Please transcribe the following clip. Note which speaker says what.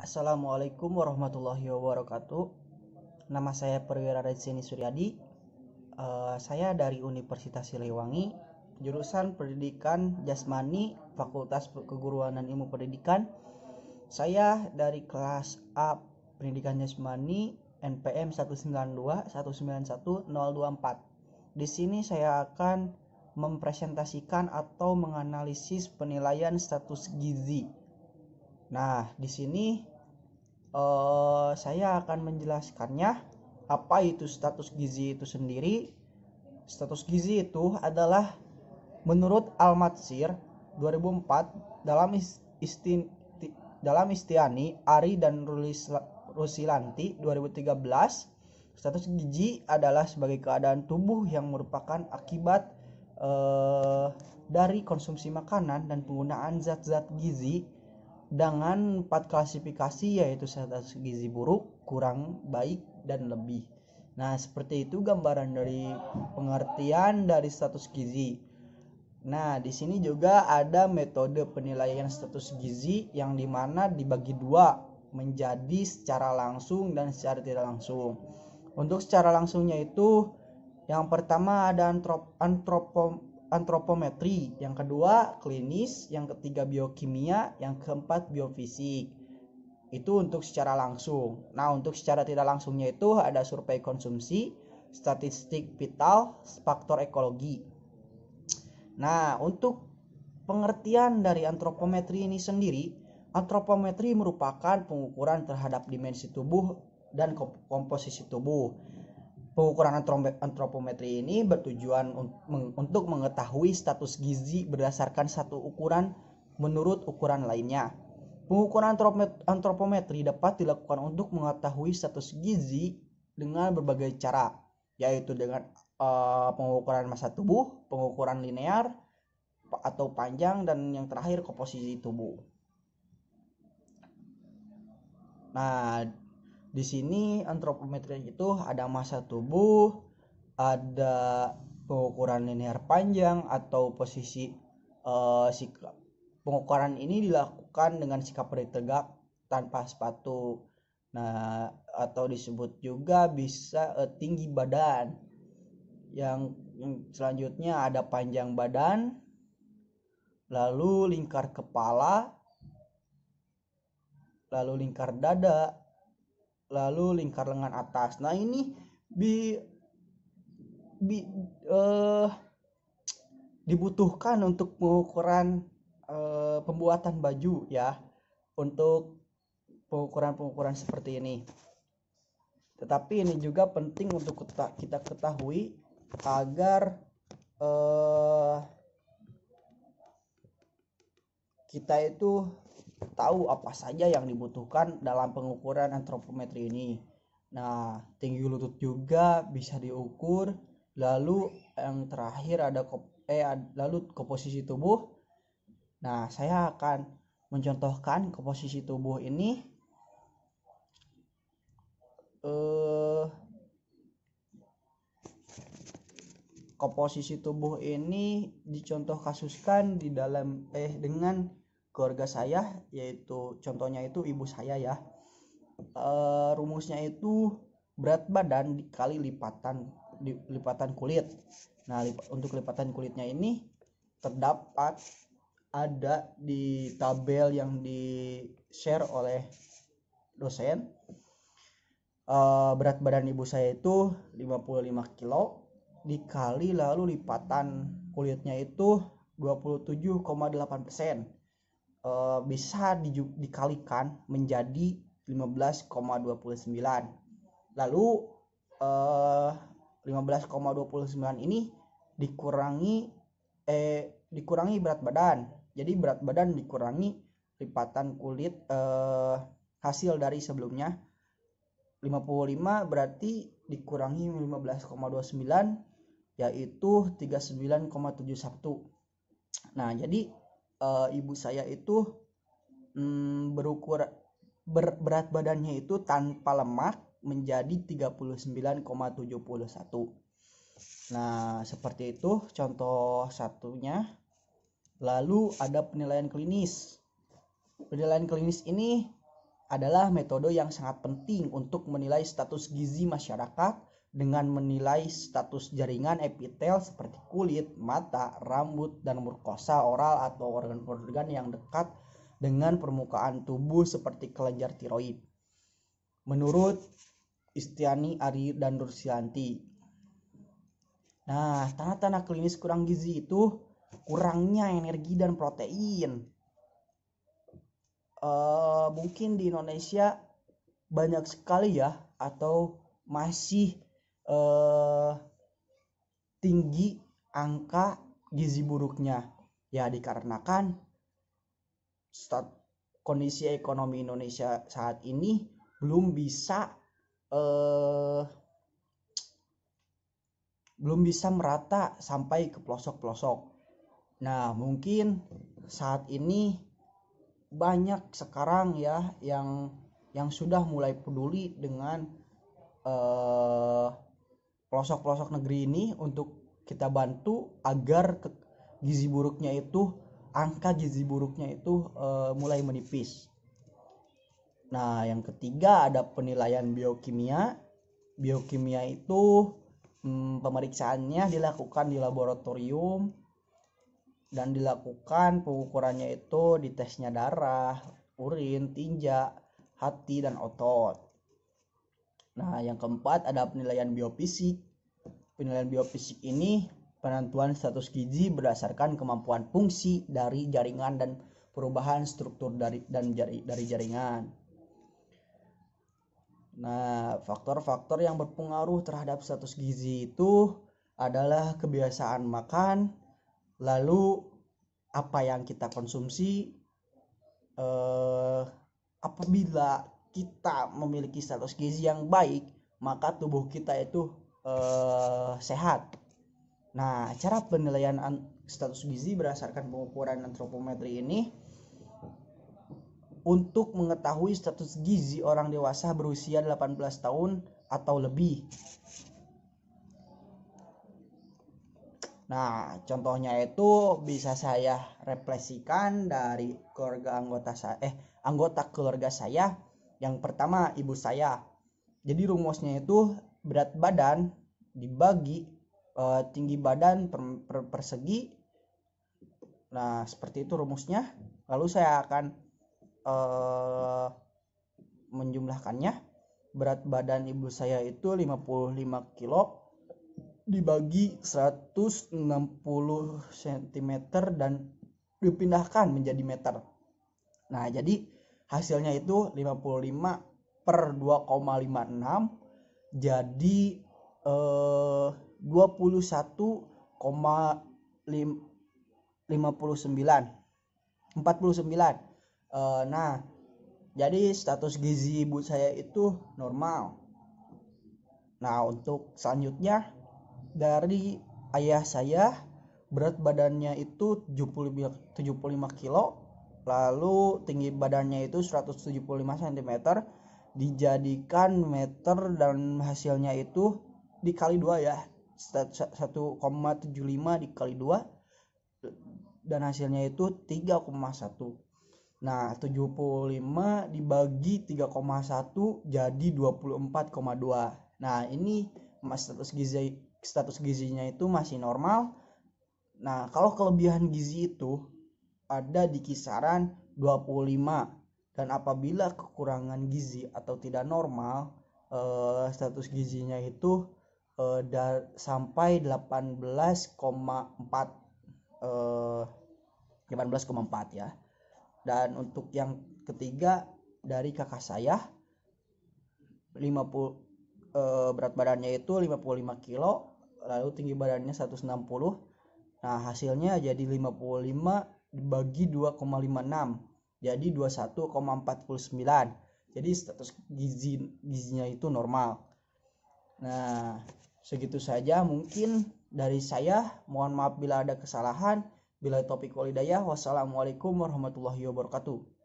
Speaker 1: Assalamualaikum warahmatullahi wabarakatuh. Nama saya Perwira Redzeni Suryadi. Saya dari Universitas Siliwangi, jurusan Pendidikan Jasmani, Fakultas Keguruan dan Ilmu Pendidikan. Saya dari kelas A Pendidikan Jasmani NPM 192191024. Di sini saya akan mempresentasikan atau menganalisis penilaian status gizi. Nah, di sini saya akan menjelaskannya apa itu status gizi itu sendiri. Status gizi itu adalah menurut Al-Matsir 2004 dalam Istiani Ari dan Rusilanti 2013. Status gizi adalah sebagai keadaan tubuh yang merupakan akibat dari konsumsi makanan dan penggunaan zat-zat gizi dengan 4 klasifikasi, yaitu status gizi buruk, kurang, baik, dan lebih. Nah, seperti itu gambaran dari pengertian dari status gizi. Nah, di sini juga ada metode penilaian status gizi yang dimana dibagi dua menjadi secara langsung dan secara tidak langsung. Untuk secara langsungnya itu yang pertama ada antropometri, yang kedua klinis, yang ketiga biokimia, yang keempat biofisik. Itu untuk secara langsung. Nah, untuk secara tidak langsungnya itu ada survei konsumsi, statistik vital, faktor ekologi. Nah, untuk pengertian dari antropometri ini sendiri, antropometri merupakan pengukuran terhadap dimensi tubuh dan komposisi tubuh. Pengukuran antropometri ini bertujuan untuk mengetahui status gizi berdasarkan satu ukuran menurut ukuran lainnya. Pengukuran antropometri dapat dilakukan untuk mengetahui status gizi dengan berbagai cara, yaitu dengan pengukuran massa tubuh, pengukuran linear atau panjang, dan yang terakhir komposisi tubuh. Nah, di sini antropometri itu ada massa tubuh, ada pengukuran linear panjang atau posisi sikap. Pengukuran ini dilakukan dengan sikap berdiri tegak tanpa sepatu. Nah, atau disebut juga bisa tinggi badan. Yang selanjutnya ada panjang badan, lalu lingkar kepala, lalu lingkar dada, lalu lingkar lengan atas. Nah, ini dibutuhkan untuk pengukuran pembuatan baju ya, untuk pengukuran seperti ini. Tetapi ini juga penting untuk kita ketahui agar kita itu tahu apa saja yang dibutuhkan dalam pengukuran antropometri ini. Nah, tinggi lutut juga bisa diukur. Lalu yang terakhir ada lalu komposisi tubuh. Nah, saya akan mencontohkan komposisi tubuh ini. Komposisi tubuh ini dicontoh kasuskan di dalam dengan keluarga saya, yaitu contohnya itu ibu saya ya. Rumusnya itu berat badan dikali lipatan kulit. Nah, untuk lipatan kulitnya ini terdapat ada di tabel yang di share oleh dosen. Berat badan ibu saya itu 55 kilo dikali lalu lipatan kulitnya itu 27,8%. Bisa dikalikan menjadi 15,29. Lalu 15,29 ini dikurangi berat badan. Jadi berat badan dikurangi lipatan kulit hasil dari sebelumnya 55, berarti dikurangi 15,29 yaitu 39,71. Nah, jadi ibu saya itu berat badannya itu tanpa lemak menjadi 39,71. Nah, seperti itu contoh satunya. Lalu ada penilaian klinis. Penilaian klinis ini adalah metode yang sangat penting untuk menilai status gizi masyarakat dengan menilai status jaringan epitel seperti kulit, mata, rambut, dan mukosa oral atau organ-organ yang dekat dengan permukaan tubuh seperti kelenjar tiroid. Menurut Istiani, Ari, dan Nursianti. Nah, tanda-tanda klinis kurang gizi itu kurangnya energi dan protein. Mungkin di Indonesia banyak sekali ya, atau masih tinggi angka gizi buruknya ya, dikarenakan kondisi ekonomi Indonesia saat ini belum bisa merata sampai ke pelosok-pelosok. Nah, mungkin saat ini banyak sekarang ya yang sudah mulai peduli dengan pelosok-pelosok negeri ini untuk kita bantu agar angka gizi buruknya itu mulai menipis. Nah, yang ketiga ada penilaian biokimia. Biokimia itu pemeriksaannya dilakukan di laboratorium dan dilakukan pengukurannya itu di tesnya darah, urin, tinja, hati, dan otot. Nah, yang keempat ada penilaian biofisik. Penilaian biofisik ini penentuan status gizi berdasarkan kemampuan fungsi dari jaringan dan perubahan struktur dari jaringan. Nah, faktor-faktor yang berpengaruh terhadap status gizi itu adalah kebiasaan makan, lalu apa yang kita konsumsi. Apabila kita memiliki status gizi yang baik, maka tubuh kita itu sehat. Nah, cara penilaian status gizi berdasarkan pengukuran antropometri ini untuk mengetahui status gizi orang dewasa berusia 18 tahun atau lebih. Nah, contohnya itu bisa saya refleksikan dari anggota keluarga saya. Yang pertama, ibu saya. Jadi rumusnya itu berat badan dibagi tinggi badan per persegi. Nah, seperti itu rumusnya. Lalu saya akan menjumlahkannya. Berat badan ibu saya itu 55 kilo dibagi 160 cm dan dipindahkan menjadi meter. Nah, jadi hasilnya itu 55 per 2,56 jadi 21,49. Nah, jadi status gizi ibu saya itu normal. Nah, untuk selanjutnya dari ayah saya, berat badannya itu 75 kilo, lalu tinggi badannya itu 175 cm, dijadikan meter dan hasilnya itu dikali 2 ya, 1,75 dikali 2 dan hasilnya itu 3,1. Nah, 75 dibagi 3,1 jadi 24,2. Nah, ini status gizinya itu masih normal. Nah, kalau kelebihan gizi itu ada di kisaran 25, dan apabila kekurangan gizi atau tidak normal, status gizinya itu sampai 18,4 ya. Dan untuk yang ketiga dari kakak saya, 50 berat badannya itu 55 kilo, lalu tinggi badannya 160. Nah, hasilnya jadi 55 dibagi 2,56 jadi 21,49. Jadi status gizinya itu normal. Nah, segitu saja mungkin dari saya. Mohon maaf bila ada kesalahan. Bila taufiq wal hidayah. Wassalamualaikum warahmatullahi wabarakatuh.